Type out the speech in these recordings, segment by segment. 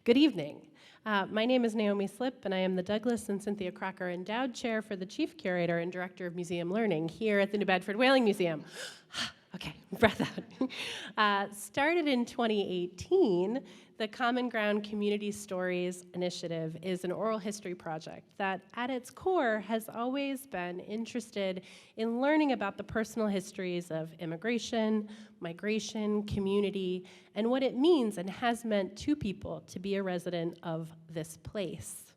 Good evening. My name is Naomi Slip, and I am the Douglas and Cynthia Crocker Endowed Chair for the Chief Curator and Director of Museum Learning here at the New Bedford Whaling Museum. Okay, breath out. Started in 2018, the Common Ground Community Stories Initiative is an oral history project that, at its core, has always been interested in learning about the personal histories of immigration, migration, community, and what it means and has meant to people to be a resident of this place.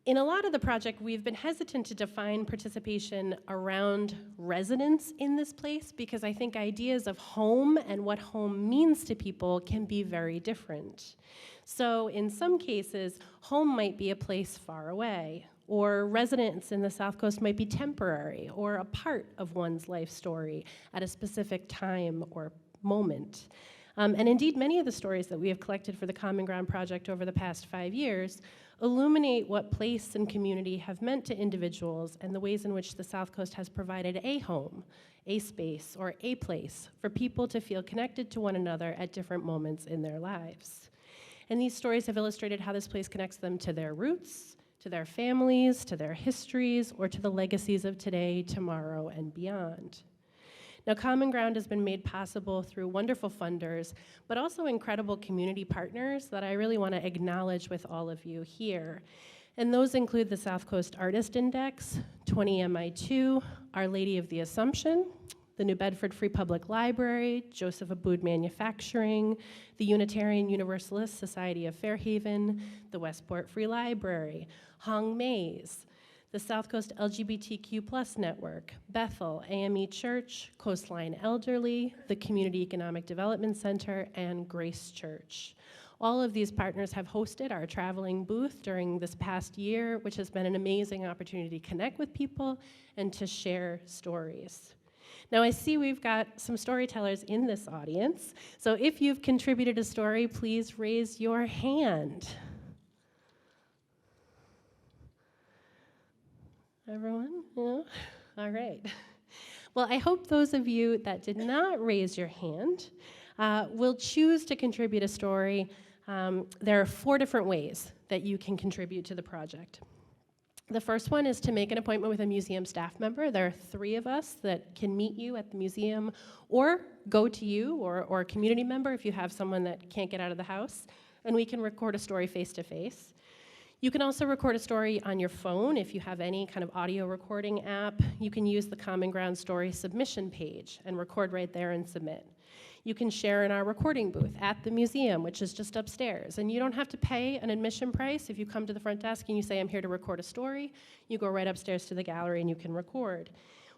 In a lot of the project, we've been hesitant to define participation around residence in this place because I think ideas of home and what home means to people can be very different. So in some cases, home might be a place far away, or residence in the SouthCoast might be temporary or a part of one's life story at a specific time or moment. And indeed, many of the stories that we have collected for the Common Ground Project over the past 5 years illuminate what place and community have meant to individuals and the ways in which the SouthCoast has provided a home, a space, or a place for people to feel connected to one another at different moments in their lives. And these stories have illustrated how this place connects them to their roots, to their families, to their histories, or to the legacies of today, tomorrow, and beyond. Now, Common Ground has been made possible through wonderful funders, but also incredible community partners that I really want to acknowledge with all of you here. And those include the SouthCoast Artist Index, 20MI2, Our Lady of the Assumption, the New Bedford Free Public Library, Joseph Abood Manufacturing, the Unitarian Universalist Society of Fairhaven, the Westport Free Library, Hong Mays, the SouthCoast LGBTQ+ Network, Bethel, AME Church, Coastline Elderly, the Community Economic Development Center, and Grace Church. All of these partners have hosted our traveling booth during this past year, which has been an amazing opportunity to connect with people and to share stories. Now, I see we've got some storytellers in this audience, so if you've contributed a story, please raise your hand. Everyone? Yeah? All right. Well, I hope those of you that did not raise your hand will choose to contribute a story. There are 4 different ways that you can contribute to the project. The first one is to make an appointment with a museum staff member. There are 3 of us that can meet you at the museum or go to you or a community member if you have someone that can't get out of the house, and we can record a story face-to-face. You can also record a story on your phone if you have any kind of audio recording app. You can use the Common Ground Story submission page and record right there and submit. You can share in our recording booth at the museum, which is just upstairs. And you don't have to pay an admission price. If you come to the front desk and you say, I'm here to record a story, you go right upstairs to the gallery and you can record.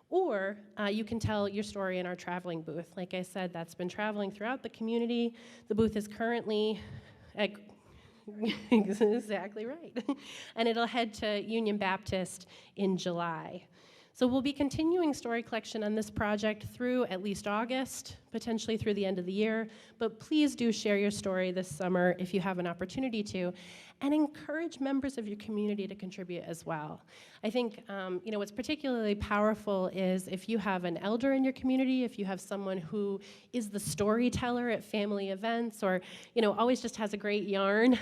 Or you can tell your story in our traveling booth. Like I said, that's been traveling throughout the community. The booth is currently at exactly right. And it'll head to Union Baptist in July. So we'll be continuing story collection on this project through at least August, potentially through the end of the year, but please do share your story this summer if you have an opportunity to, and encourage members of your community to contribute as well. I think what's particularly powerful is if you have an elder in your community, if you have someone who is the storyteller at family events or always just has a great yarn.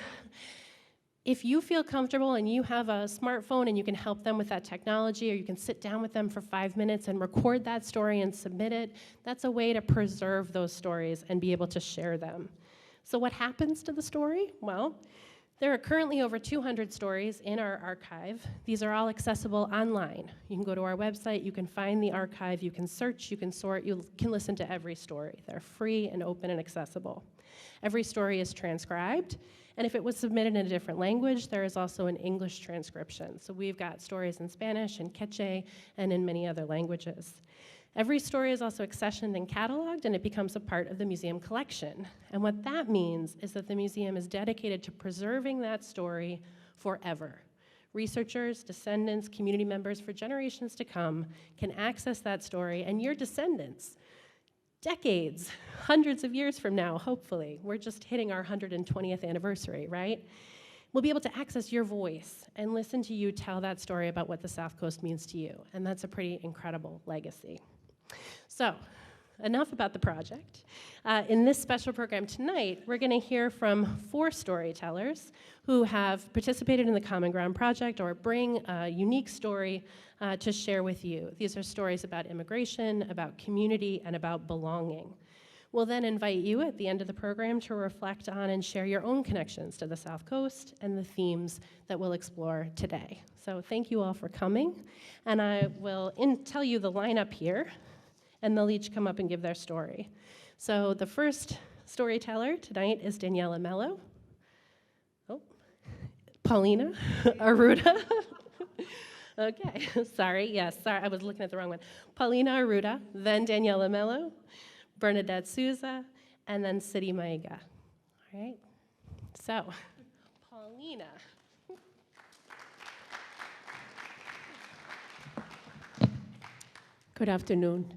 If you feel comfortable and you have a smartphone and you can help them with that technology, or you can sit down with them for 5 minutes and record that story and submit it, that's a way to preserve those stories and be able to share them. So what happens to the story? Well, there are currently over 200 stories in our archive. These are all accessible online. You can go to our website, you can find the archive, you can search, you can sort, you can listen to every story. They're free and open and accessible. Every story is transcribed. And if it was submitted in a different language, there is also an English transcription. So we've got stories in Spanish and Quechua and in many other languages. Every story is also accessioned and cataloged, and it becomes a part of the museum collection. And what that means is that the museum is dedicated to preserving that story forever. Researchers, descendants, community members for generations to come can access that story, and your descendants, decades, hundreds of years from now, hopefully, we're just hitting our 120th anniversary, right? We'll be able to access your voice and listen to you tell that story about what the SouthCoast means to you, and that's a pretty incredible legacy. So, enough about the project. In this special program tonight, we're going to hear from 4 storytellers who have participated in the Common Ground Project or bring a unique story to share with you. These are stories about immigration, about community, and about belonging. We'll then invite you at the end of the program to reflect on and share your own connections to the South Coast and the themes that we'll explore today. So thank you all for coming, and I will tell you the lineup here, and they'll each come up and give their story. So the first storyteller tonight is Daniela Mello. Oh, Paulina Arruda. Okay, sorry, I was looking at the wrong one. Paulina Arruda, then Daniela Mello, Bernadette Souza, and then City Maiga. All right, so Paulina. Good afternoon.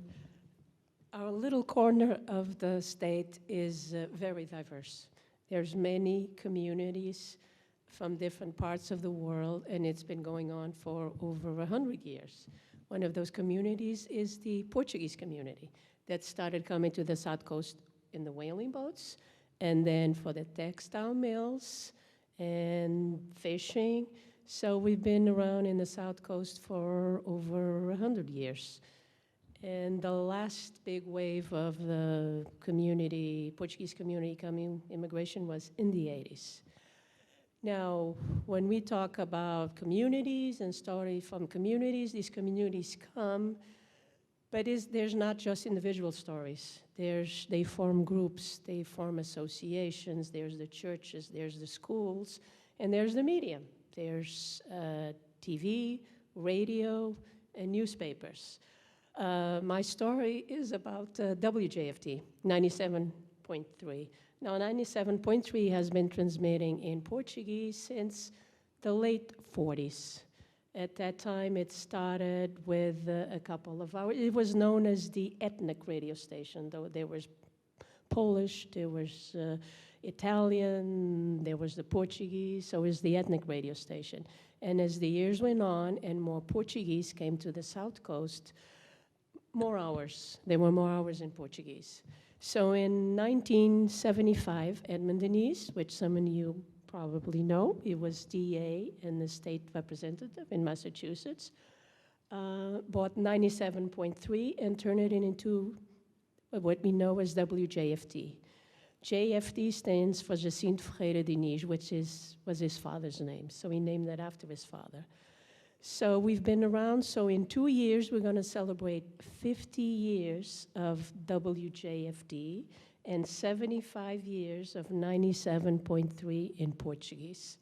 Our little corner of the state is very diverse. There's many communities from different parts of the world, and it's been going on for over 100 years. One of those communities is the Portuguese community that started coming to the South Coast in the whaling boats, and then for the textile mills and fishing. So we've been around in the South Coast for over 100 years. And the last big wave of the Portuguese community coming immigration was in the 80s. Now, when we talk about communities and story from communities, these communities come, but there's not just individual stories. They form groups, they form associations, there's the churches, there's the schools, and there's the media. There's TV, radio, and newspapers. My story is about WJFT, 97.3. Now, 97.3 has been transmitting in Portuguese since the late 40s. At that time, it started with a couple of hours. It was known as the ethnic radio station, though there was Polish, there was Italian, there was the Portuguese, so it was the ethnic radio station. And as the years went on and more Portuguese came to the South Coast, more hours. There were more hours in Portuguese. So in 1975, Edmund Denise, which some of you probably know, he was DA and the state representative in Massachusetts, bought 97.3 and turned it into what we know as WJFT. JFT stands for Jacinto Ferreira Diniz, which was his father's name, so he named that after his father. So we've been around, so in 2 years we're going to celebrate 50 years of WJFD and 75 years of 97.3 in Portuguese.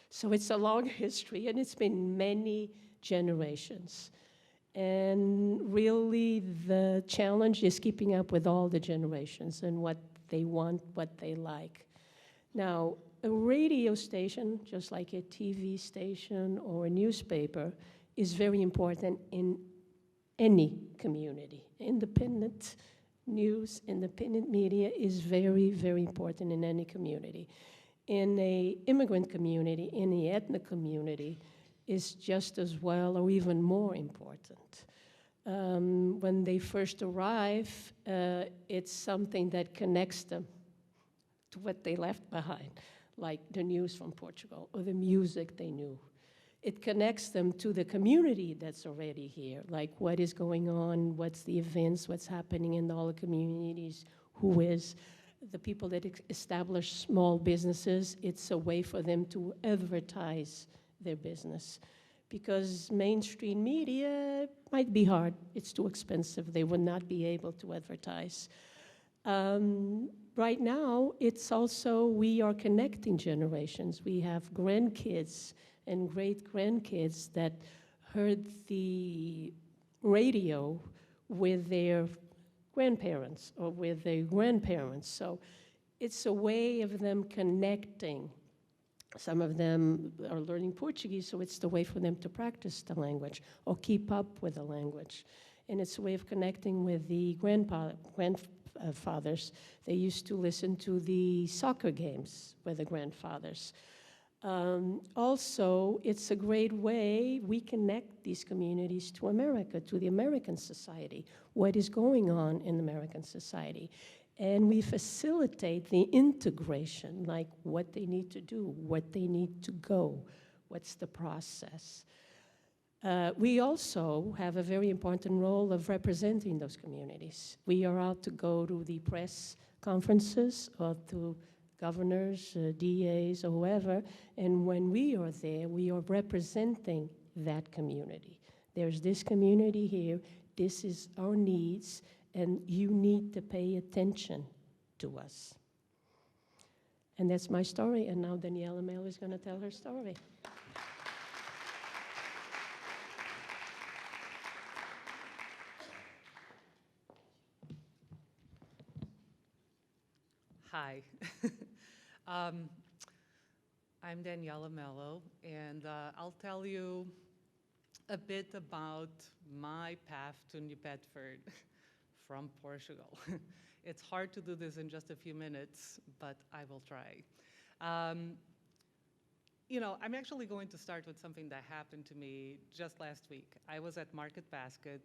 So it's a long history, and it's been many generations. And really the challenge is keeping up with all the generations and what they want, what they like. Now, a radio station, just like a TV station or a newspaper, is very important in any community. Independent news, independent media is very, very important in any community. In an immigrant community, in the ethnic community, is just as well or even more important. When they first arrive, it's something that connects them to what they left behind, like the news from Portugal or the music they knew. It connects them to the community that's already here, like what is going on, what's the events, what's happening in all the communities, who is the people that establish small businesses. It's a way for them to advertise their business, because mainstream media might be hard. It's too expensive. They would not be able to advertise. Right now, it's also, we are connecting generations. We have grandkids and great-grandkids that heard the radio with their grandparents or with their grandparents. So it's a way of them connecting. Some of them are learning Portuguese, so it's the way for them to practice the language or keep up with the language. And it's a way of connecting with the grandfathers. They used to listen to the soccer games with the grandfathers. Also, it's a great way we connect these communities to America, to the American society, what is going on in American society. And we facilitate the integration, like what they need to do, what they need to go, what's the process. We also have a very important role of representing those communities. We are out to go to the press conferences or to governors, DAs, or whoever, and when we are there, we are representing that community. There's this community here, this is our needs, and you need to pay attention to us. And that's my story, and now Daniela Mel is going to tell her story. Hi. I'm Daniela Mello, and I'll tell you a bit about my path to New Bedford from Portugal. It's hard to do this in just a few minutes, but I will try. You know, I'm actually going to start with something that happened to me just last week. I was at Market Basket,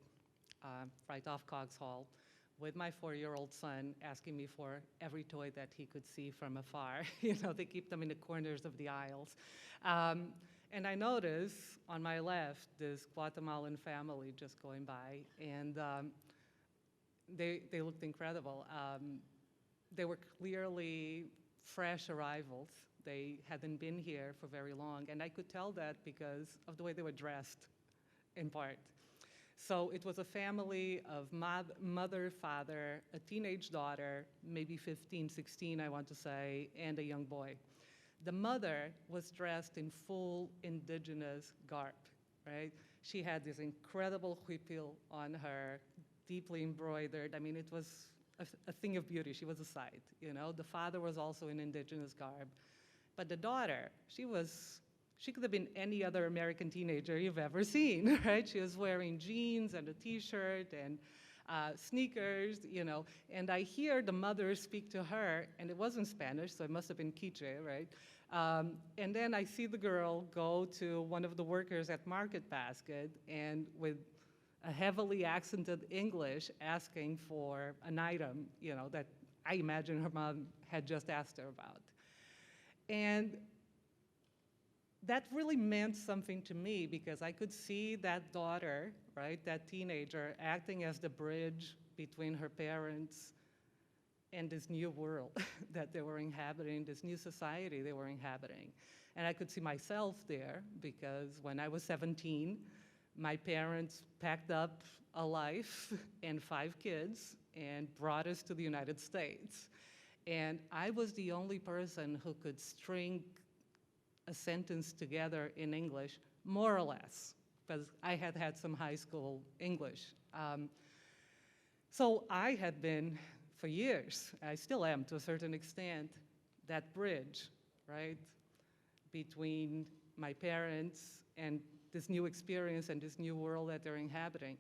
right off Cogs Hall, with my 4-year-old son, asking me for every toy that he could see from afar. You know, they keep them in the corners of the aisles. And I noticed on my left this Guatemalan family just going by, and they looked incredible. They were clearly fresh arrivals. They hadn't been here for very long, and I could tell that because of the way they were dressed, in part. So it was a family of mother, father, a teenage daughter, maybe 15, 16, I want to say, and a young boy. The mother was dressed in full indigenous garb, right? She had this incredible huipil on her, deeply embroidered. I mean, it was a thing of beauty. She was a sight, you know? The father was also in indigenous garb. But the daughter, she could have been any other American teenager you've ever seen, right? She was wearing jeans and a t-shirt and sneakers, you know, and I hear the mother speak to her, and it wasn't Spanish, so it must have been Quiche, right? And then I see the girl go to one of the workers at Market Basket, and with a heavily accented English, asking for an item, you know, that I imagine her mom had just asked her about. And that really meant something to me because I could see that daughter, right, that teenager, acting as the bridge between her parents and this new world that they were inhabiting, this new society they were inhabiting. And I could see myself there because when I was 17, my parents packed up a life and 5 kids and brought us to the United States. And I was the only person who could string a sentence together in English, more or less, because I had had some high school English. So I had been, for years, I still am to a certain extent, that bridge, right, between my parents and this new experience and this new world that they're inhabiting.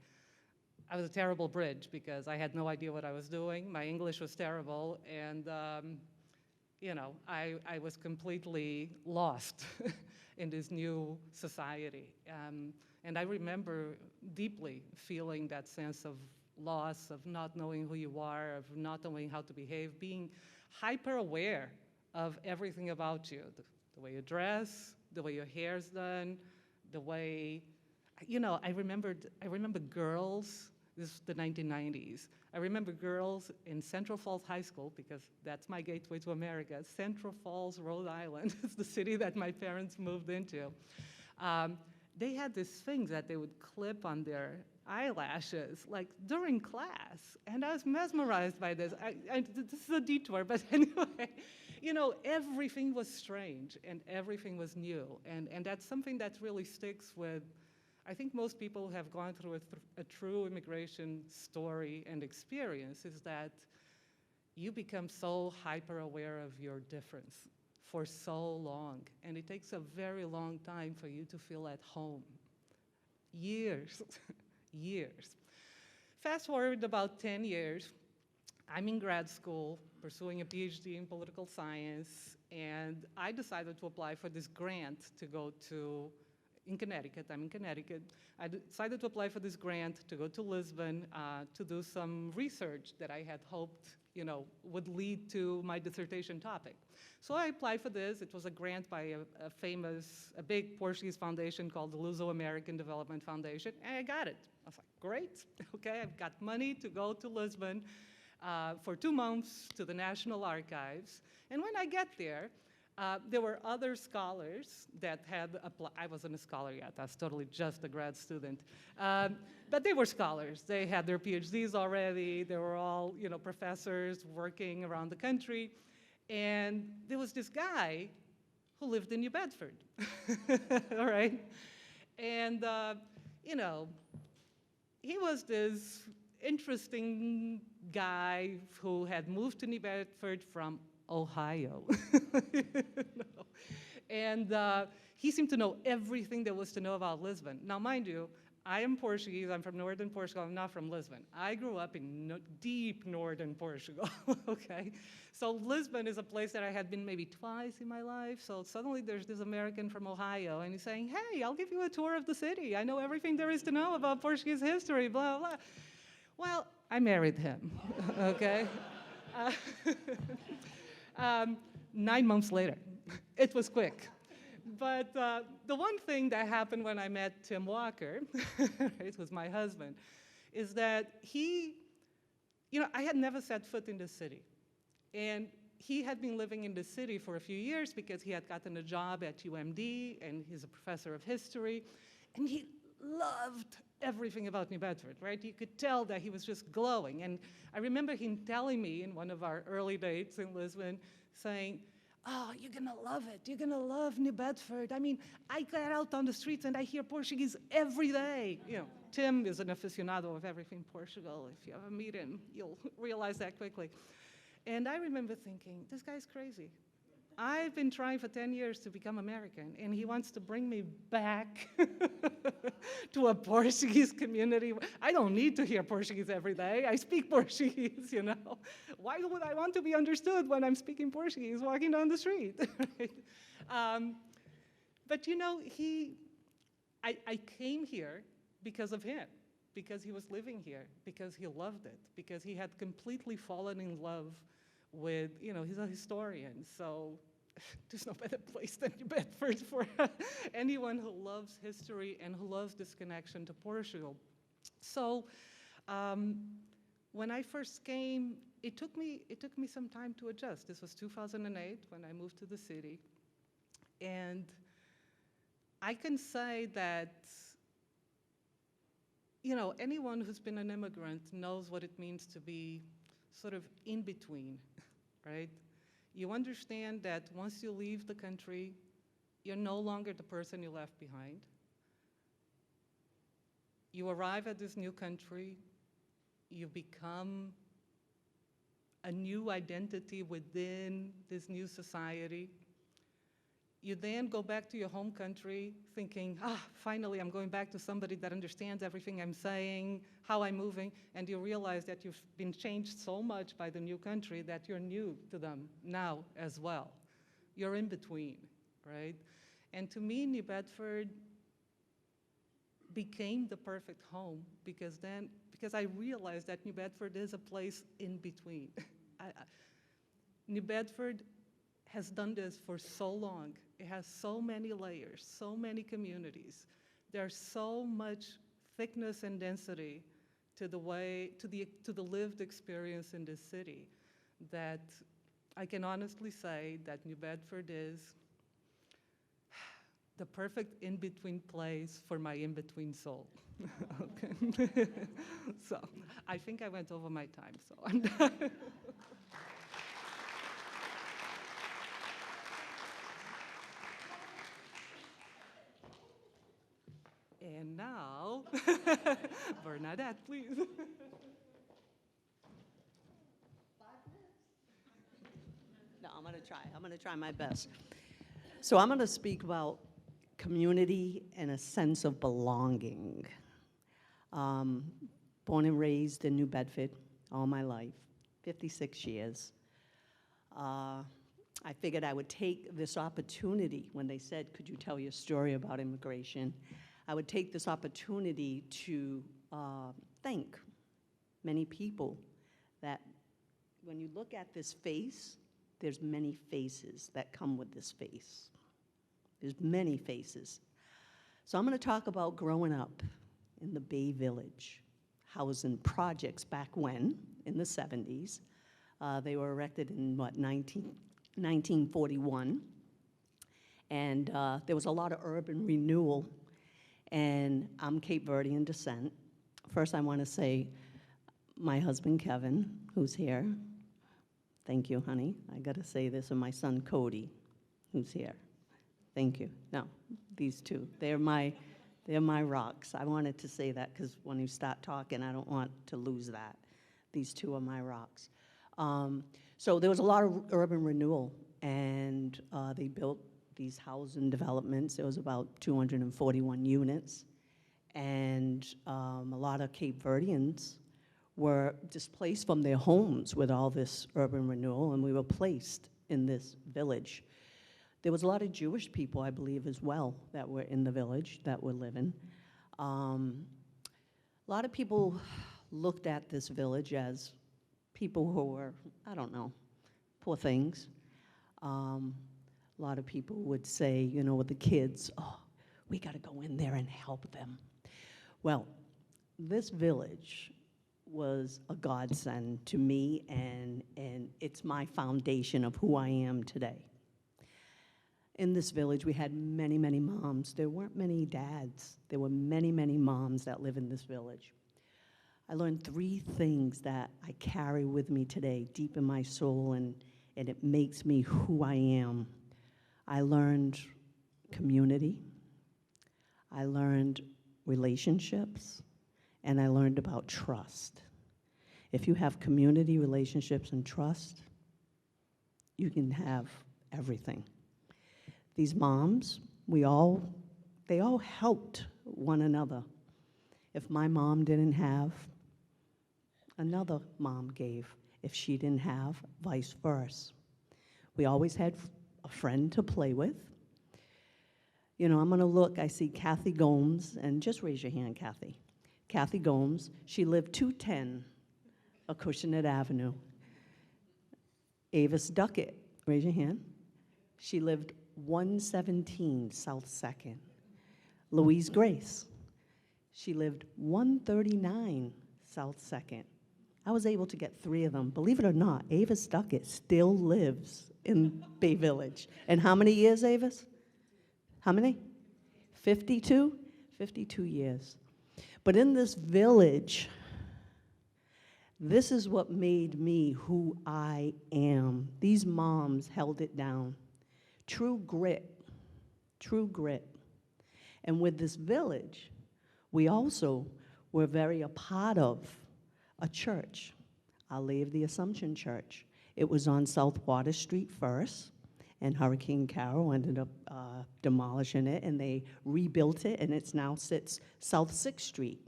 I was a terrible bridge because I had no idea what I was doing. My English was terrible, and you know, I was completely lost in this new society. And I remember deeply feeling that sense of loss, of not knowing who you are, of not knowing how to behave, being hyper aware of everything about you, the way you dress, the way your hair's done, the way, you know, I remember girls, this is the 1990s. I remember girls in Central Falls High School, because that's my gateway to America. Central Falls, Rhode Island is the city that my parents moved into. They had these things that they would clip on their eyelashes, like during class. And I was mesmerized by this. This is a detour, but anyway, you know, everything was strange and everything was new. And that's something that really sticks with, I think most people who have gone through a true immigration story and experience, is that you become so hyper aware of your difference for so long. And it takes a very long time for you to feel at home. Years, years. Fast forward about 10 years, I'm in grad school pursuing a PhD in political science, and I decided to apply for this grant to go to, in Connecticut, I'm in Connecticut. I decided to apply for this grant to go to Lisbon to do some research that I had hoped, would lead to my dissertation topic. So I applied for this. It was a grant by a big Portuguese foundation called the Luso-American Development Foundation, and I got it. I was like, great, okay, I've got money to go to Lisbon for 2 months to the National Archives. And when I get there were other scholars that had applied. I wasn't a scholar yet. I was totally just a grad student. But they were scholars. They had their PhDs already. They were all, professors working around the country. And there was this guy who lived in New Bedford, all right? And, he was this interesting guy who had moved to New Bedford from Ohio. And he seemed to know everything there was to know about Lisbon. Now, mind you, I am Portuguese. I'm from northern Portugal. I'm not from Lisbon. I grew up in deep northern Portugal, okay? So Lisbon is a place that I had been maybe twice in my life. So suddenly there's this American from Ohio, and he's saying, hey, I'll give you a tour of the city. I know everything there is to know about Portuguese history, blah, blah. Well, I married him, okay? 9 months later. It was quick. But the one thing that happened when I met Tim Walker, it was my husband, is that I had never set foot in the city. And he had been living in the city for a few years because he had gotten a job at UMD, and he's a professor of history. And he loved everything about New Bedford, right? You could tell that he was just glowing. And I remember him telling me in one of our early dates in Lisbon, saying, oh, you're gonna love it. You're gonna love New Bedford. I mean, I get out on the streets and I hear Portuguese every day. Tim is an aficionado of everything Portugal. If you ever meet him, you'll realize that quickly. And I remember thinking, this guy's crazy. I've been trying for 10 years to become American, and he wants to bring me back to a Portuguese community. I don't need to hear Portuguese every day. I speak Portuguese, Why would I want to be understood when I'm speaking Portuguese walking down the street? But I came here because of him, because he was living here, because he loved it, because he had completely fallen in love with, he's a historian, so there's no better place than New Bedford for anyone who loves history and who loves this connection to Portugal. So when I first came, it took me some time to adjust. This was 2008 when I moved to the city. And I can say that, anyone who's been an immigrant knows what it means to be sort of in between, right? You understand that once you leave the country, you're no longer the person you left behind. You arrive at this new country, you become a new identity within this new society. You then go back to your home country thinking, finally I'm going back to somebody that understands everything I'm saying, how I'm moving, and you realize that you've been changed so much by the new country that you're new to them now as well. You're in between, right? And to me, New Bedford became the perfect home because I realized that New Bedford is a place in between. New Bedford has done this for so long. It has so many layers, so many communities. There's so much thickness and density to the lived experience in this city that I can honestly say that New Bedford is the perfect in-between place for my in-between soul. Okay. So I think I went over my time, so I'm done. And now, Bernadette, please. 5 minutes. No, I'm going to try my best. So I'm going to speak about community and a sense of belonging. Born and raised in New Bedford all my life, 56 years. I figured I would take this opportunity when they said, could you tell your story about immigration? I would take this opportunity to thank many people that when you look at this face, there's many faces that come with this face. There's many faces. So I'm going to talk about growing up in the Bay Village, housing projects back when, in the 70s. They were erected in, 1941. And there was a lot of urban renewal. And I'm Cape Verdean descent. First, I want to say my husband, Kevin, who's here. Thank you, honey. I got to say this, and my son, Cody, who's here. Thank you. No, these two. They're my rocks. I wanted to say that because when you start talking, I don't want to lose that. These two are my rocks. So there was a lot of urban renewal, and they built these housing developments. There was about 241 units, and a lot of Cape Verdeans were displaced from their homes with all this urban renewal, and we were placed in this village. There was a lot of Jewish people, I believe, as well, that were in the village, that were living. A lot of people looked at this village as people who were, I don't know, poor things. A lot of people would say, you know, with the kids, oh, we got to go in there and help them. Well, this village was a godsend to me, and it's my foundation of who I am today. In this village, we had many, many moms. There weren't many dads. There were many, many moms that live in this village. I learned 3 things that I carry with me today, deep in my soul, and it makes me who I am. I learned community. I learned relationships. And I learned about trust. If you have community, relationships, and trust, you can have everything. These moms, they all helped one another. If my mom didn't have, another mom gave. If she didn't have, vice versa. We always had a friend to play with. You know, I'm going to look, I see Kathy Gomes, and just raise your hand, Kathy. Kathy Gomes, she lived 210 Acushnet Avenue. Avis Duckett, raise your hand. She lived 117 South 2nd. Louise Grace, she lived 139 South 2nd. I was able to get 3 of them. Believe it or not, Avis Duckett still lives in Bay Village. And how many years, Avis? How many? 52? 52 years. But in this village, this is what made me who I am. These moms held it down. True grit, true grit. And with this village, we also were very a part of a church, Our Lady of the Assumption Church. It was on South Water Street first, and Hurricane Carol ended up demolishing it, and they rebuilt it, and it now sits South 6th Street.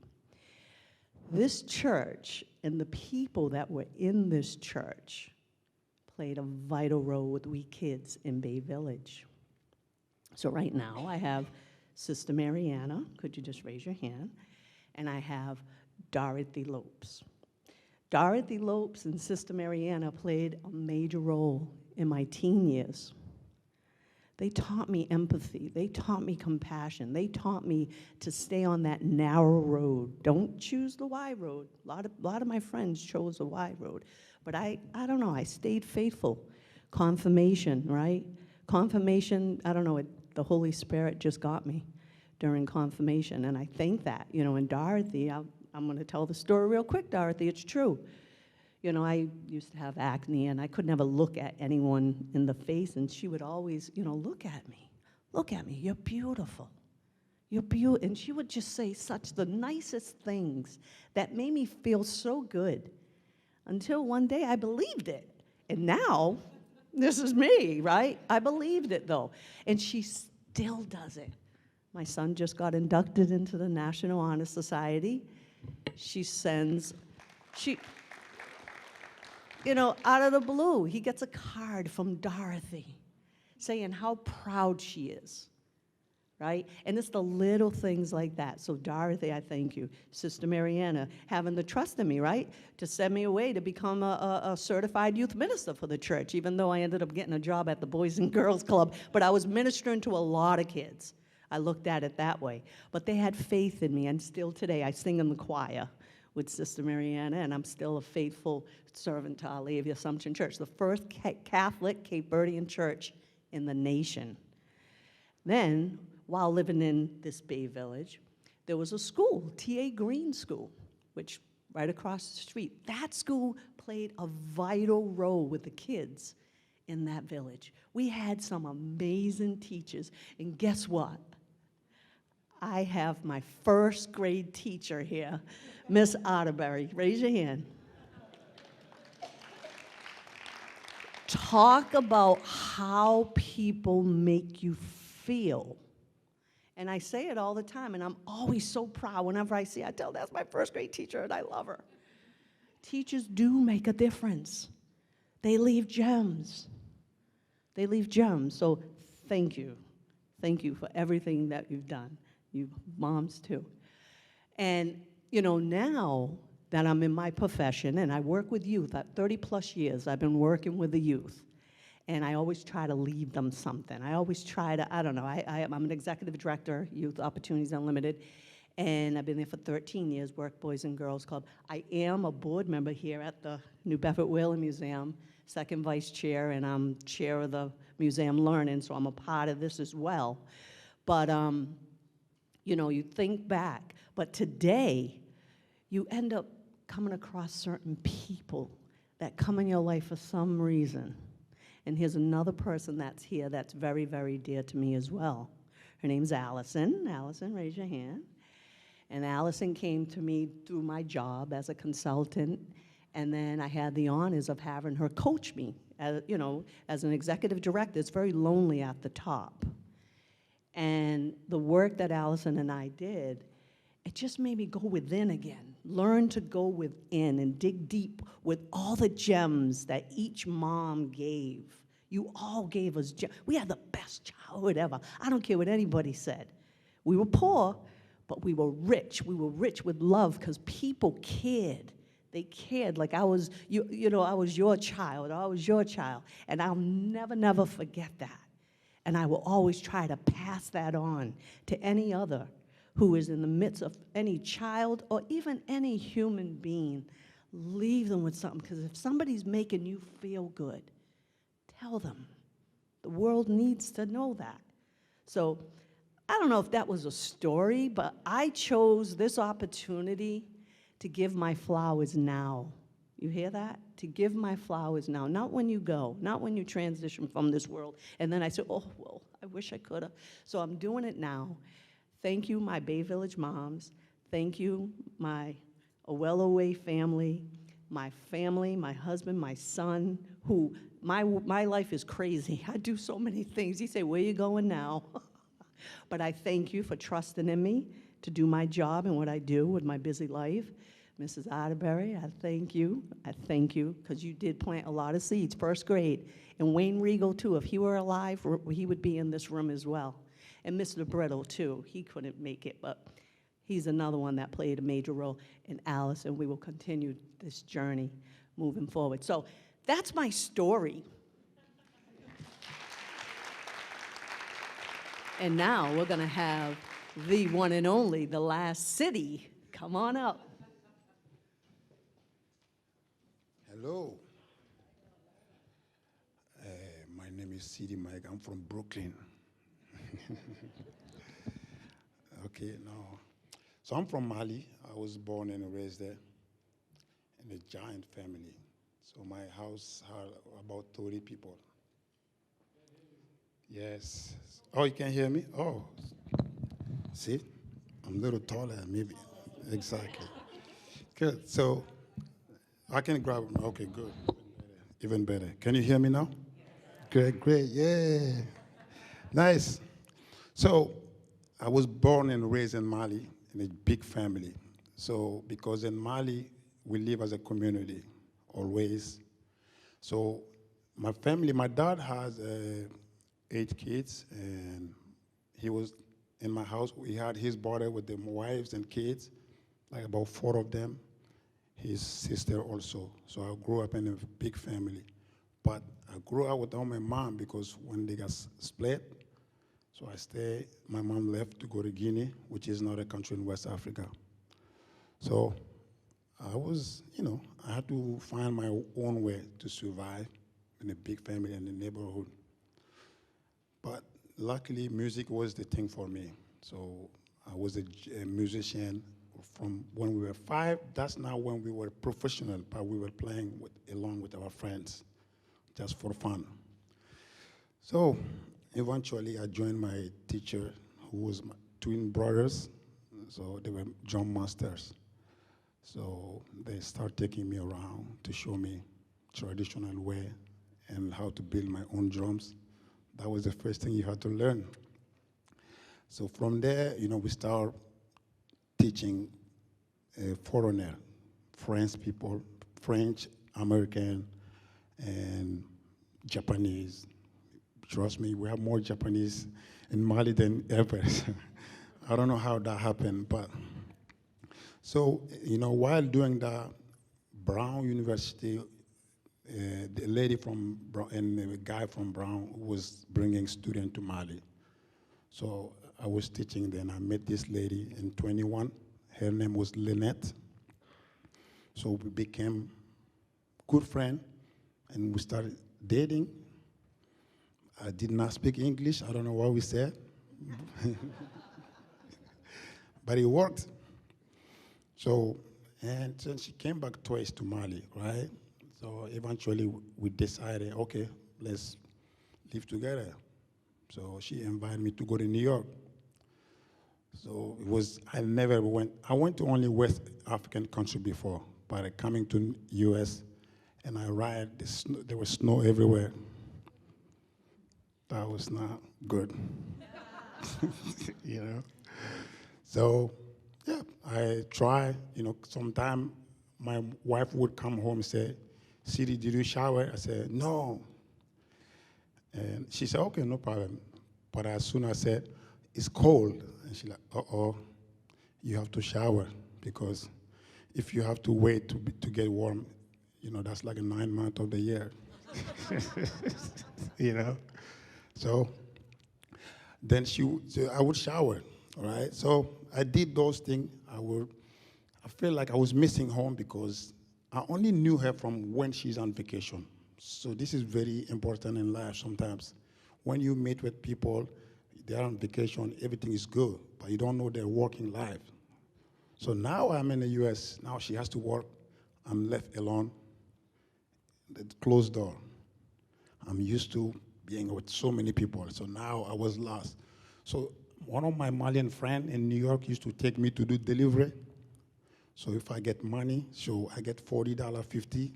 This church and the people that were in this church played a vital role with we kids in Bay Village. So right now I have Sister Mariana, could you just raise your hand? And I have Dorothy Lopes. Dorothy Lopes and Sister Mariana played a major role in my teen years. They taught me empathy. They taught me compassion. They taught me to stay on that narrow road. Don't choose the wide road. A lot of my friends chose the wide road. But I don't know, I stayed faithful. Confirmation, right? Confirmation, I don't know, the Holy Spirit just got me during confirmation, and I thank that. You know, and Dorothy, I'm going to tell the story real quick, Dorothy, it's true. You know, I used to have acne, and I could never look at anyone in the face, and she would always, you know, look at me, you're beautiful. You're beautiful. And she would just say such the nicest things that made me feel so good until one day I believed it. And now, this is me, right? I believed it, though. And she still does it. My son just got inducted into the National Honor Society. Out of the blue, he gets a card from Dorothy saying how proud she is, right? And it's the little things like that. So Dorothy, I thank you. Sister Mariana, having the trust in me, right? To send me away to become a certified youth minister for the church, even though I ended up getting a job at the Boys and Girls Club. But I was ministering to a lot of kids. I looked at it that way. But they had faith in me, and still today I sing in the choir with Sister Mariana, and I'm still a faithful servant to Our Lady of the Assumption Church, the first Catholic Cape Verdean church in the nation. Then, while living in this Bay Village, there was a school, T.A. Green School, which right across the street. That school played a vital role with the kids in that village. We had some amazing teachers, and guess what? I have my first grade teacher here, Miss Otterbury. Raise your hand. Talk about how people make you feel. And I say it all the time, and I'm always so proud whenever I see, I tell that's my first grade teacher, and I love her. Teachers do make a difference. They leave gems. They leave gems. So thank you. Thank you for everything that you've done. You moms too. And now that I'm in my profession and I work with youth, 30 plus years I've been working with the youth, and I always try to leave them something. I always try to, I'm an executive director, Youth Opportunities Unlimited, and I've been there for 13 years, work Boys and Girls Club. I am a board member here at the New Bedford Whaling Museum, second vice chair, and I'm chair of the Museum Learning, so I'm a part of this as well. But you think back, but today, you end up coming across certain people that come in your life for some reason. And here's another person that's here that's very, very dear to me as well. Her name's Allison. Allison, raise your hand. And Allison came to me through my job as a consultant, and then I had the honors of having her coach me. As an executive director, it's very lonely at the top. And the work that Allison and I did, it just made me go within again, learn to go within and dig deep with all the gems that each mom gave. You all gave us gems. We had the best childhood ever. I don't care what anybody said. We were poor, but we were rich. We were rich with love because people cared. They cared like I was, I was your child, or I was your child. And I'll never, never forget that. And I will always try to pass that on to any other who is in the midst of any child or even any human being. Leave them with something, because if somebody's making you feel good, tell them. The world needs to know that. So I don't know if that was a story, but I chose this opportunity to give my flowers now. You hear that? To give my flowers now, not when you go, not when you transition from this world. And then I say, oh, well, I wish I could have. So I'm doing it now. Thank you, my Bay Village moms. Thank you, my well-away family, my husband, my son, who, my life is crazy. I do so many things. He say, where you going now? But I thank you for trusting in me to do my job and what I do with my busy life. Mrs. Otterbury, I thank you. I thank you, because you did plant a lot of seeds, first grade. And Wayne Regal, too, if he were alive, he would be in this room as well. And Mr. Brittle, too. He couldn't make it, but he's another one that played a major role. And Alice, and we will continue this journey moving forward. So that's my story. And now we're going to have the one and only, the last city. Come on up. Hello. My name is Sidi Mike. I'm from Brooklyn. Okay, now. So I'm from Mali. I was born and raised there in a giant family. So my house had about 30 people. Yes. Oh, you can hear me? Oh. See? I'm a little taller, maybe. Exactly. Good. So I can grab them. Okay, good. Even better. Can you hear me now? Great, great. Yeah. Nice. So I was born and raised in Mali in a big family. So because in Mali, we live as a community, always. So my family, my dad has 8 kids, and he was in my house. We had his brother with the wives and kids, like about 4 of them. His sister also. So I grew up in a big family. But I grew up without my mom because when they got split, so I stayed. My mom left to go to Guinea, which is another country in West Africa. So I was, I had to find my own way to survive in a big family in the neighborhood. But luckily, music was the thing for me. So I was a musician from when we were 5. That's not when we were professional, but we were playing along with our friends, just for fun. So eventually, I joined my teacher, who was my twin brothers. So they were drum masters. So they started taking me around to show me traditional way and how to build my own drums. That was the first thing you had to learn. So from there, we start teaching foreigner, French people, French, American, and Japanese. Trust me, we have more Japanese in Mali than ever. I don't know how that happened, but so, while doing that, Brown University, the lady from Brown and the guy from Brown was bringing students to Mali. So I was teaching then. I met this lady in 21. Her name was Lynette. So we became good friends, and we started dating. I did not speak English. I don't know what we said. But it worked. So, and then she came back twice to Mali, right? So eventually we decided, okay, let's live together. So she invited me to go to New York. So I went to only West African country before, but coming to US, and I there was snow everywhere. That was not good, So, yeah, I try, sometime my wife would come home and say, Siri, did you shower? I said, no. And she said, okay, no problem. But as soon as I said, it's cold, and she's like, uh-oh, you have to shower, because if you have to wait to get warm, that's like a 9 months of the year. So then so I would shower, all right? So I did those things. I feel like I was missing home because I only knew her from when she's on vacation. So this is very important in life sometimes. When you meet with people, they're on vacation, everything is good, but you don't know their working life. So now I'm in the US, now she has to work, I'm left alone, the closed door. I'm used to being with so many people, so now I was lost. So one of my Malian friends in New York used to take me to do delivery. So if I get money, so I get $40, $50,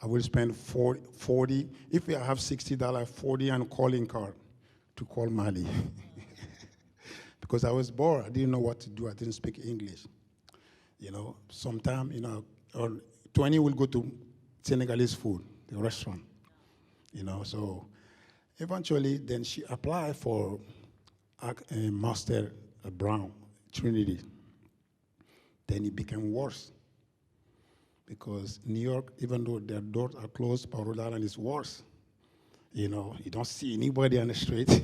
I will spend 40. If I have $60, 40 on calling card to call Mali. Because I was bored, I didn't know what to do, I didn't speak English. Sometimes, or 20 will go to Senegalese food, the restaurant. So eventually, then she applied for a master at Brown, Trinity. Then it became worse. Because New York, even though their doors are closed, but Rhode Island is worse. You don't see anybody on the street.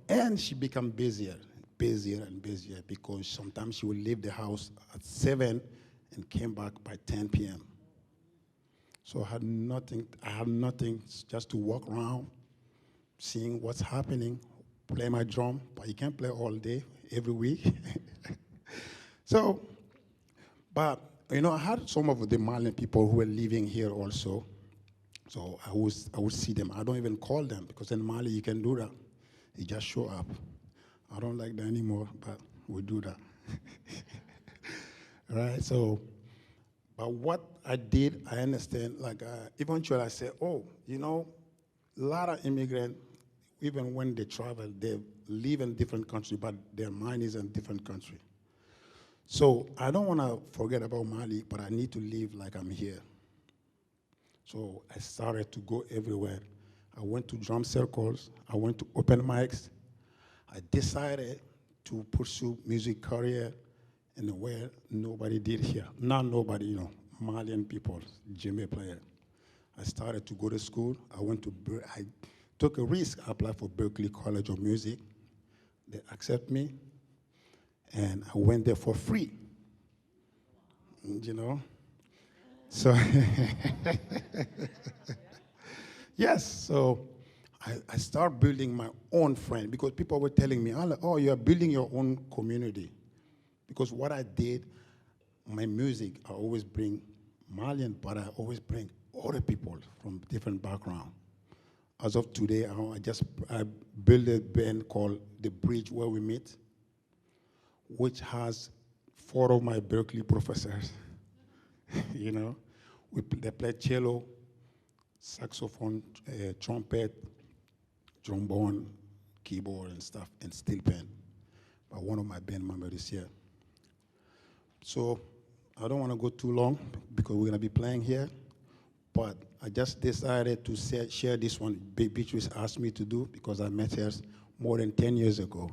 And she became busier and busier, because sometimes she would leave the house at 7 and came back by 10 p.m. So I had nothing just to walk around, seeing what's happening, play my drum, but you can't play all day, every week. So, but, I had some of the Malian people who were living here also. So I would see them. I don't even call them, because in Mali you can do that. You just show up. I don't like that anymore, but we do that. Right, so, but what I did, I understand, eventually I said, a lot of immigrants, even when they travel, they live in different countries, but their mind is in different country. So I don't want to forget about Mali, but I need to live like I'm here. So I started to go everywhere. I went to drum circles. I went to open mics. I decided to pursue music career in a way nobody did here. Not nobody, Malian people, djembe player. I started to go to school. I took a risk. I applied for Berklee College of Music. They accept me, and I went there for free. So yes, so I started building my own friend because people were telling me, oh, you're building your own community. Because what I did, my music, I always bring Malian, but I always bring other people from different backgrounds. As of today, I built a band called The Bridge Where We Meet, which has 4 of my Berklee professors. They play cello, saxophone, trumpet, trombone, keyboard and stuff, and steel pen. But one of my band members is here. So I don't want to go too long because we're going to be playing here. But I just decided to share this one Beatrice asked me to do because I met her more than 10 years ago.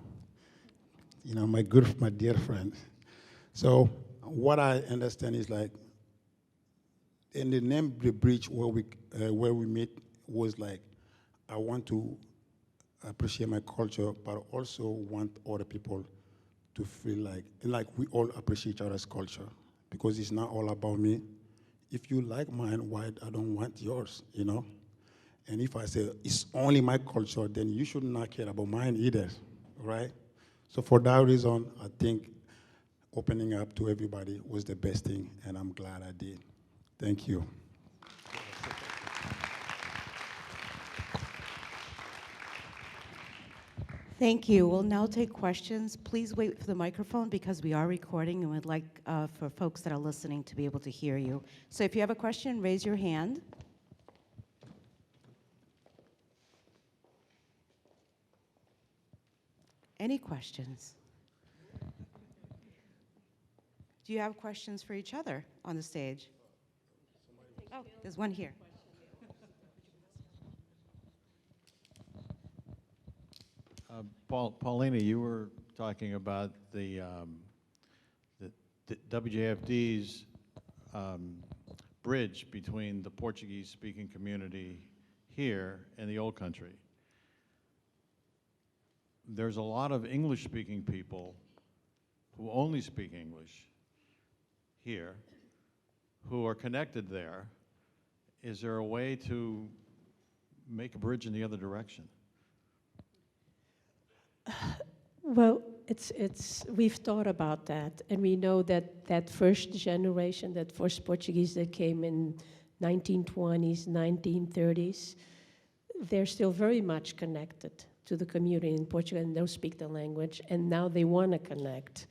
My dear friend. So what I understand is like, in the name The Bridge Where we meet was like, I want to appreciate my culture, but also want other people to feel like we all appreciate each other's culture, because it's not all about me. If you like mine, why I don't want yours, And if I say it's only my culture, then you should not care about mine either, right? So for that reason, I think opening up to everybody was the best thing, and I'm glad I did. Thank you. Thank you. We'll now take questions. Please wait for the microphone because we are recording and we'd like for folks that are listening to be able to hear you. So if you have a question, raise your hand. Any questions? Do you have questions for each other on the stage? Oh, there's one here. Paulina, you were talking about the WJFD's bridge between the Portuguese-speaking community here and the old country. There's a lot of English-speaking people who only speak English here, who are connected there. Is there a way to make a bridge in the other direction? Well, we've thought about that, and we know that first generation, that first Portuguese that came in 1920s, 1930s, they're still very much connected to the community in Portugal and don't speak the language, and now they want to connect.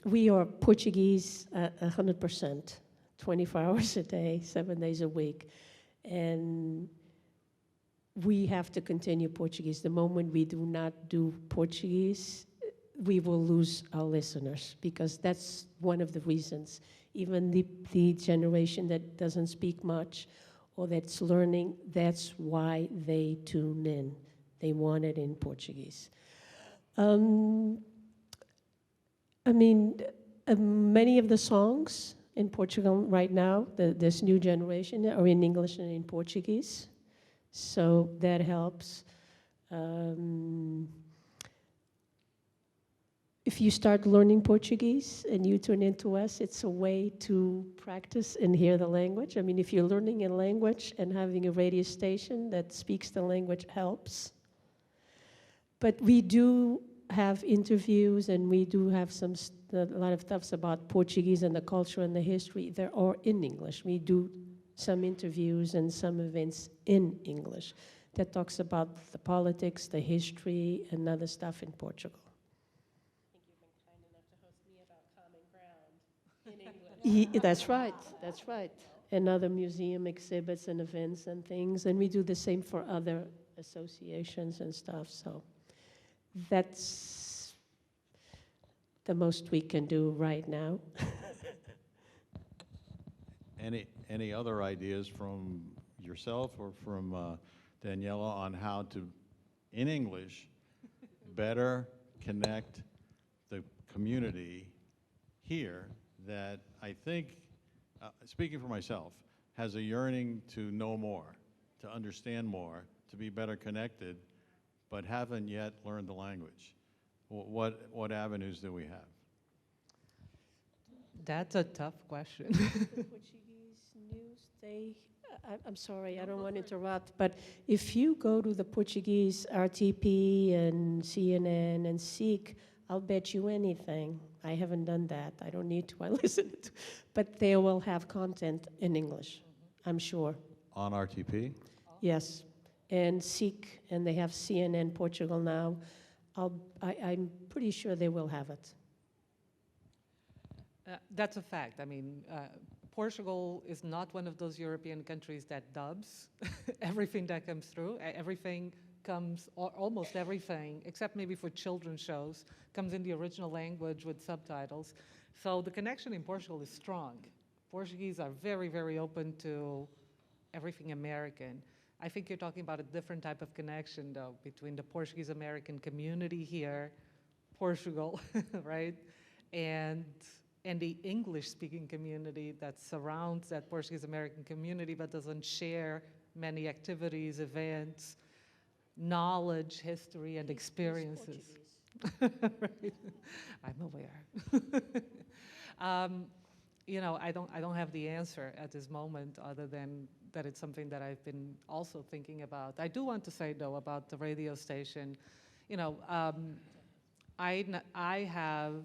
We are Portuguese 100%, 24 hours a day, 7 days a week, and we have to continue Portuguese. The moment we do not do Portuguese, we will lose our listeners, because that's one of the reasons. Even the generation that doesn't speak much or that's learning, that's why they tune in. They want it in Portuguese. Many of the songs in Portugal right now, this new generation, are in English and in Portuguese. So that helps. If you start learning Portuguese and you tune into us, it's a way to practice and hear the language. If you're learning a language and having a radio station that speaks the language helps. But we do have interviews, and we do have a lot of stuff about Portuguese and the culture and the history. They're all in English. We do some interviews and some events in English that talks about the politics, the history, and other stuff in Portugal. I think you've been kind enough to host me about Common Ground in English. That's right. And other museum exhibits and events and things. And we do the same for other associations and stuff. So that's the most we can do right now. Any other ideas from yourself or from Daniela on how to, in English, better connect the community here that I think, speaking for myself, has a yearning to know more, to understand more, to be better connected, but haven't yet learned the language? What avenues do we have? That's a tough question. Portuguese news, I'm sorry, I don't want to interrupt, but if you go to the Portuguese RTP and CNN and Seek, I'll bet you anything. I haven't done that. I don't need to. I listen to, but they will have content in English, I'm sure. On RTP? Yes, and Seek, and they have CNN Portugal now. I'm pretty sure they will have it. That's a fact. I mean, Portugal is not one of those European countries that dubs everything that comes through. Everything comes, or almost everything, except maybe for children's shows, comes in the original language with subtitles. So the connection in Portugal is strong. Portuguese are very, very open to everything American. I think you're talking about a different type of connection, though, between the Portuguese-American community here, Portugal, right, and the English-speaking community that surrounds that Portuguese-American community but doesn't share many activities, events, knowledge, history, and experiences. Right. I'm aware. You know, I don't have the answer at this moment other than that it's something that I've been also thinking about. I do want to say, though, about the radio station, you know, I have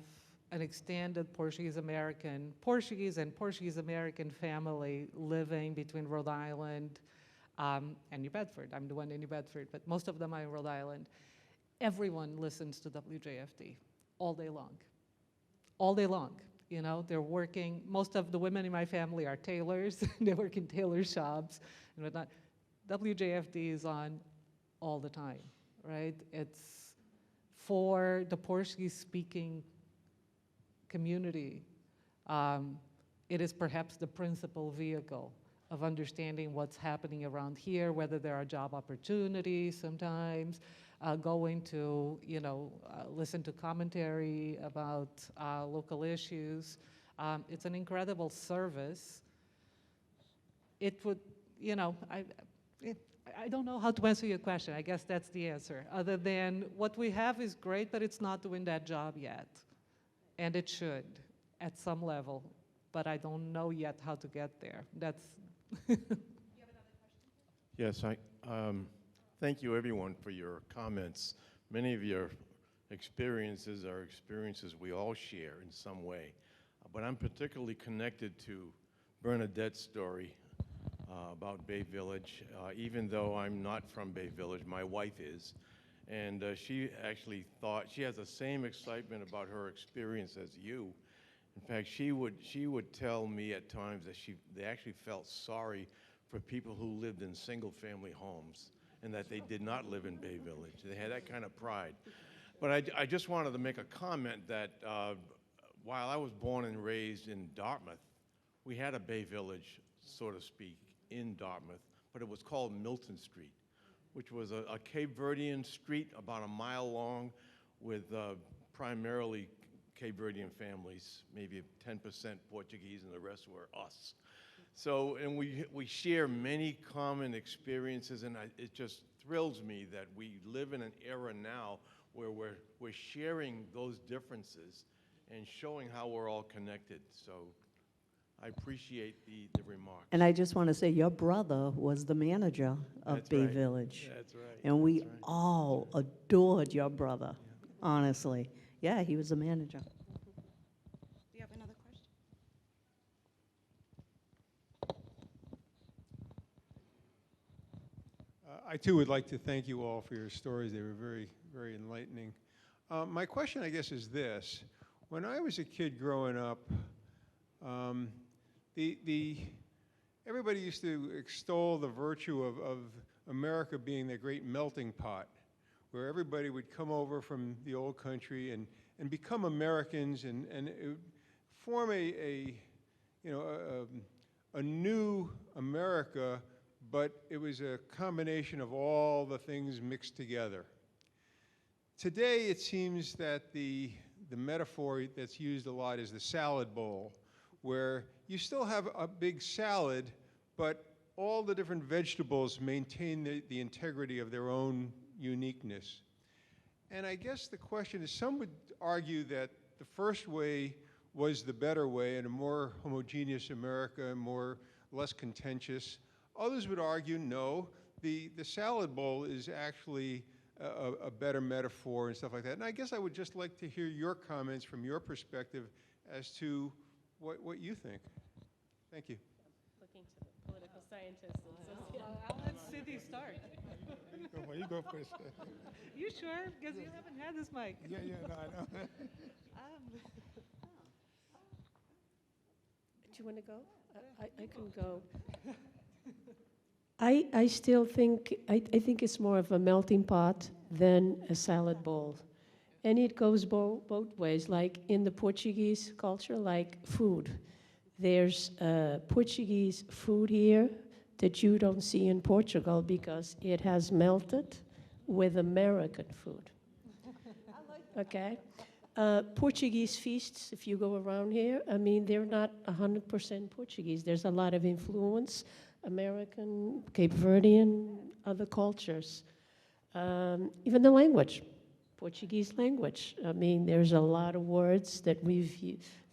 an extended Portuguese and Portuguese-American family living between Rhode Island and New Bedford. I'm the one in New Bedford, but most of them are in Rhode Island. Everyone listens to WJFD all day long. All day long. You know, they're working, most of the women in my family are tailors. They work in tailor shops and whatnot. WJFD is on all the time, right? It's for the Portuguese-speaking community. It is perhaps the principal vehicle of understanding what's happening around here, whether there are job opportunities sometimes, going to, you know, listen to commentary about local issues. It's an incredible service. It would, you know, I don't know how to answer your question. I guess that's the answer. Other than what we have is great, but it's not doing that job yet. And it should, at some level. But I don't know yet how to get there. That's... You have another question? Yes, thank you everyone for your comments. Many of your experiences are experiences we all share in some way. But I'm particularly connected to Bernadette's story about Bay Village. Even though I'm not from Bay Village, my wife is. And she actually thought, she has the same excitement about her experience as you. In fact, she would tell me at times that they actually felt sorry for people who lived in single-family homes and that they did not live in Bay Village. They had that kind of pride. But I just wanted to make a comment that while I was born and raised in Dartmouth, we had a Bay Village, so to speak, in Dartmouth, but it was called Milton Street, which was a Cape Verdean street about a mile long with primarily Cape Verdean families, maybe 10% Portuguese and the rest were us. So, and we share many common experiences, and it just thrills me that we live in an era now where we're sharing those differences and showing how we're all connected. So I appreciate the remarks. And I just want to say, your brother was the manager of That's Bay right. Village. That's right. And we That's right. all adored your brother, honestly. Yeah, he was the manager. Do you have another question? I too would like to thank you all for your stories. They were very, very enlightening. My question, I guess, is this. When I was a kid growing up, everybody used to extol the virtue of America being the great melting pot, where everybody would come over from the old country and and become Americans and form you know, a new America, but it was a combination of all the things mixed together. Today, it seems that the metaphor that's used a lot is the salad bowl, where you still have a big salad, but all the different vegetables maintain the integrity of their own uniqueness. And I guess the question is, some would argue that the first way was the better way and a more homogeneous America, less contentious. Others would argue, no, the salad bowl is actually a better metaphor and stuff like that. And I guess I would just like to hear your comments from your perspective as to what you think. Thank you. Looking to the political scientists and sociologists. I'll let Cindy start. You go first. You sure? Because you haven't had this mic. Yeah, no, I know. Do you want to go? I can go. I still think, I think it's more of a melting pot than a salad bowl. And it goes both ways, like in the Portuguese culture, like food. There's Portuguese food here that you don't see in Portugal because it has melted with American food. Okay? Portuguese feasts, if you go around here, I mean, they're not 100% Portuguese. There's a lot of influence, American, Cape Verdean, other cultures. Even the language, Portuguese language. I mean, there's a lot of words that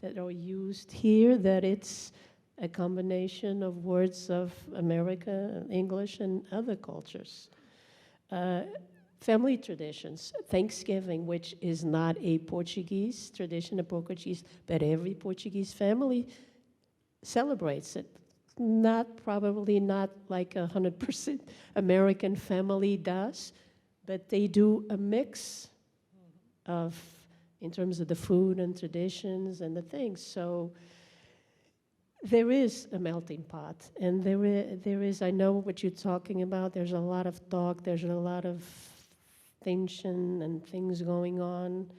that are used here that it's a combination of words of America, English, and other cultures. Family traditions, Thanksgiving, which is not a Portuguese tradition, but every Portuguese family celebrates it. Probably not like 100% American family does, but they do a mix of, in terms of the food and traditions and the things. So there is a melting pot, and there is, I know what you're talking about, there's a lot of talk, there's a lot of tension and things going on,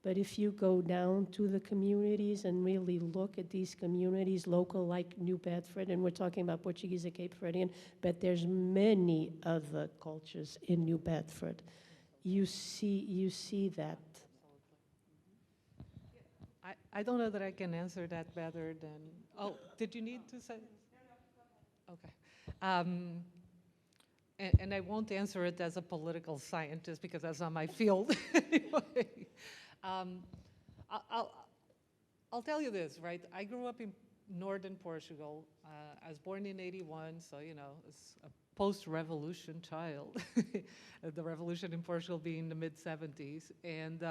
but if you go down to the communities and really look at these communities, local like New Bedford, and we're talking about Portuguese and Cape Verdean, but there's many other cultures in New Bedford. You see that. I don't know that I can answer that better than, oh, did you need to say? Okay. And I won't answer it as a political scientist because that's not my field anyway. I'll tell you this, right? I grew up in northern Portugal. I was born in '81, so, you know, it's a post-revolution child. The revolution in Portugal being the mid-'70s. And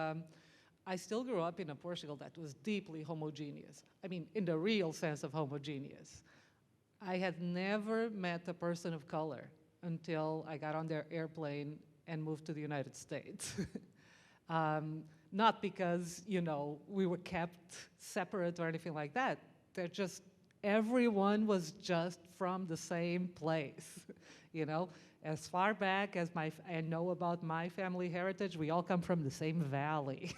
I still grew up in a Portugal that was deeply homogeneous. I mean, in the real sense of homogeneous. I had never met a person of color until I got on their airplane and moved to the United States. Not because, you know, we were kept separate or anything like that. They're just, everyone was just from the same place, you know? As far back as I know about my family heritage, we all come from the same valley,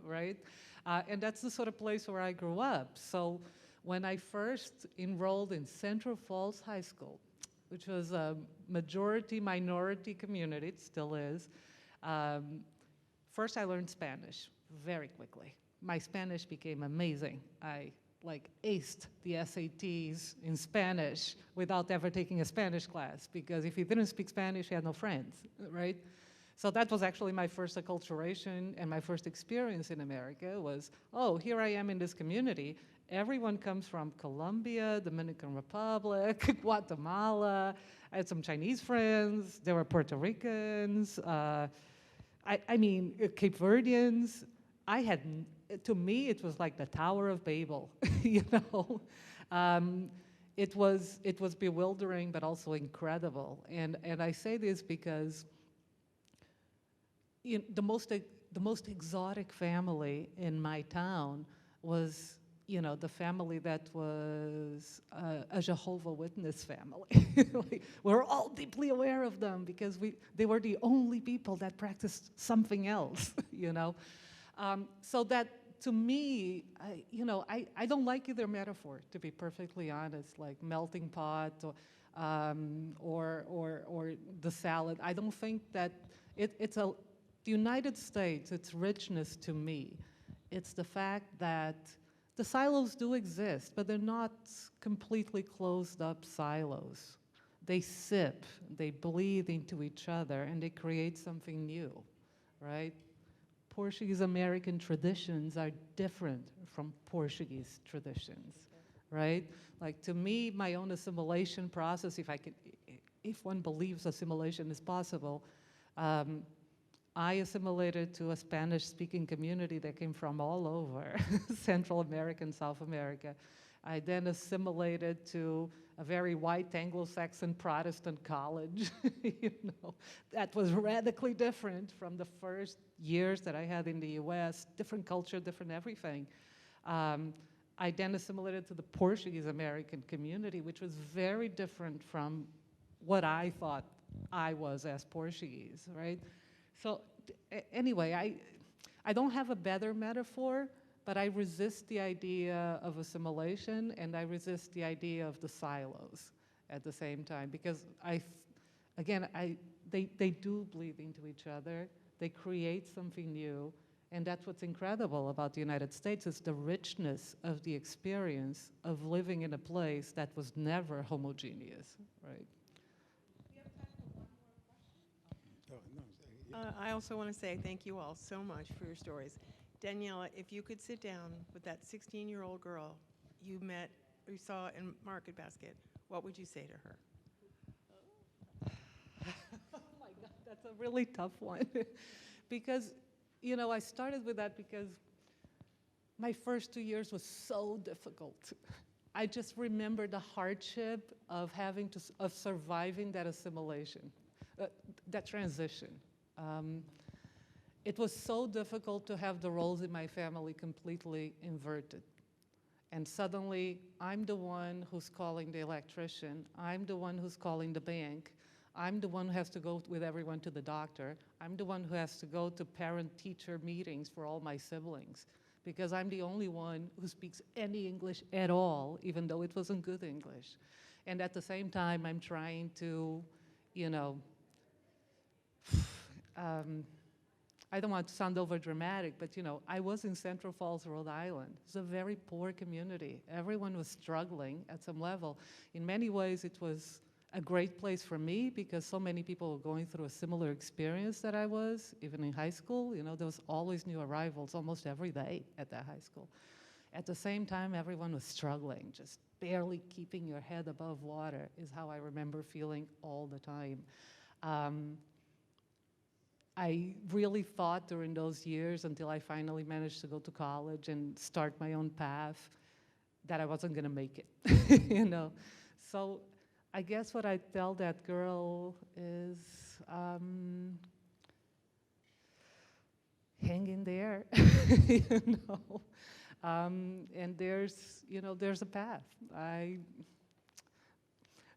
right? And that's the sort of place where I grew up. So when I first enrolled in Central Falls High School, which was a majority-minority community, it still is, first I learned Spanish very quickly. My Spanish became amazing. I aced the SATs in Spanish without ever taking a Spanish class, because if you didn't speak Spanish, you had no friends, right? So that was actually my first acculturation, and my first experience in America was, oh, here I am in this community. Everyone comes from Colombia, Dominican Republic, Guatemala. I had some Chinese friends. There were Puerto Ricans. I mean, Cape Verdeans. To me, it was like the Tower of Babel, you know? It was bewildering, but also incredible. And I say this because the most exotic family in my town was, you know, the family that was a Jehovah's Witness family. We're all deeply aware of them because they were the only people that practiced something else, you know? So that, to me, I don't like either metaphor, to be perfectly honest, like melting pot or the salad. I don't think that the United States, its richness to me, it's the fact that the silos do exist, but they're not completely closed up silos. They sip, they bleed into each other, and they create something new, right? Portuguese American traditions are different from Portuguese traditions, right? Like, to me, my own assimilation process, if one believes assimilation is possible, I assimilated to a Spanish-speaking community that came from all over Central America and South America. I then assimilated to a very white Anglo-Saxon Protestant college, that was radically different from the first years that I had in the US, different culture, different everything. I then assimilated to the Portuguese American community, which was very different from what I thought I was as Portuguese, right? So anyway, I don't have a better metaphor, but I resist the idea of assimilation, and I resist the idea of the silos at the same time, because they do bleed into each other. They create something new, and that's what's incredible about the United States, is the richness of the experience of living in a place that was never homogeneous, right? I also want to say thank you all so much for your stories. Daniela, if you could sit down with that 16-year-old girl you saw in Market Basket, what would you say to her? Oh my God, that's a really tough one. Because, I started with that because my first 2 years was so difficult. I just remember the hardship of of surviving that assimilation, that transition. It was so difficult to have the roles in my family completely inverted. And suddenly, I'm the one who's calling the electrician. I'm the one who's calling the bank. I'm the one who has to go with everyone to the doctor. I'm the one who has to go to parent-teacher meetings for all my siblings, because I'm the only one who speaks any English at all, even though it wasn't good English. And at the same time, I'm trying to, I don't want to sound over dramatic, but I was in Central Falls, Rhode Island. It's a very poor community. Everyone was struggling at some level. In many ways, it was a great place for me because so many people were going through a similar experience that I was, even in high school. There was always new arrivals almost every day at that high school. At the same time, everyone was struggling, just barely keeping your head above water is how I remember feeling all the time. I really thought during those years, until I finally managed to go to college and start my own path, that I wasn't going to make it, So I guess what I tell that girl is, hang in there, and there's a path.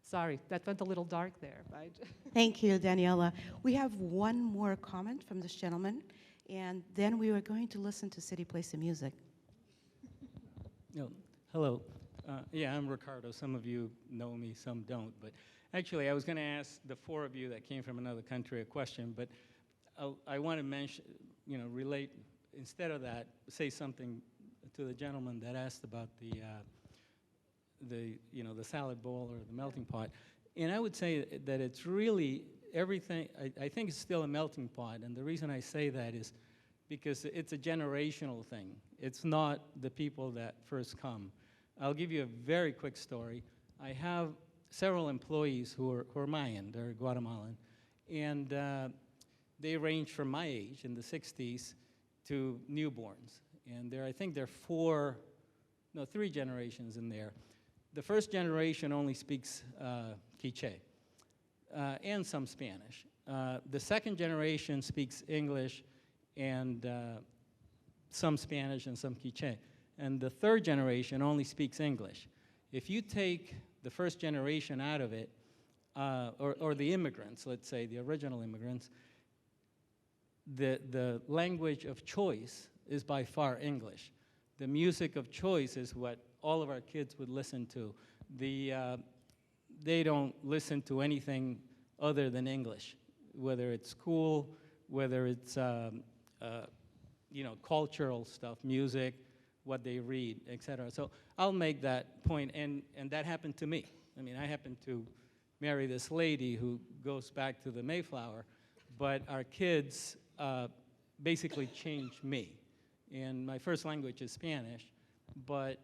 Sorry, that went a little dark there. Right? Thank you, Daniela. We have one more comment from this gentleman, and then we are going to listen to City Place of Music. Hello. Yeah, I'm Ricardo. Some of you know me, some don't. But actually, I was going to ask the four of you that came from another country a question, but I want to mention, relate, instead of that, say something to the gentleman that asked about the salad bowl or the melting pot. And I would say that it's really everything, I think it's still a melting pot. And the reason I say that is because it's a generational thing. It's not the people that first come. I'll give you a very quick story. I have several employees who are Mayan, they're Guatemalan. And they range from my age in the 60s to newborns. And I think there are 3 generations in there. The first generation only speaks Quiche and some Spanish. The second generation speaks English and some Spanish and some Quiche. And the third generation only speaks English. If you take the first generation out of it, or the immigrants, let's say, the original immigrants, the language of choice is by far English. The music of choice is what all of our kids would listen to. They don't listen to anything other than English, whether it's school, whether it's cultural stuff, music, what they read, etc. So I'll make that point, and that happened to me. I mean, I happened to marry this lady who goes back to the Mayflower, but our kids basically changed me. And my first language is Spanish, but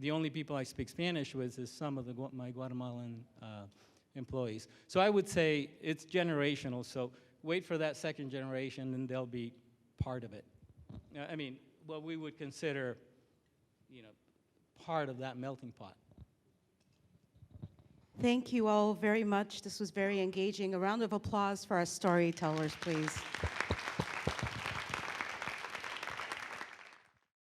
the only people I speak Spanish with is some of my Guatemalan employees. So I would say it's generational, so wait for that second generation and they'll be part of it. I mean, what we would consider, part of that melting pot. Thank you all very much. This was very engaging. A round of applause for our storytellers, please.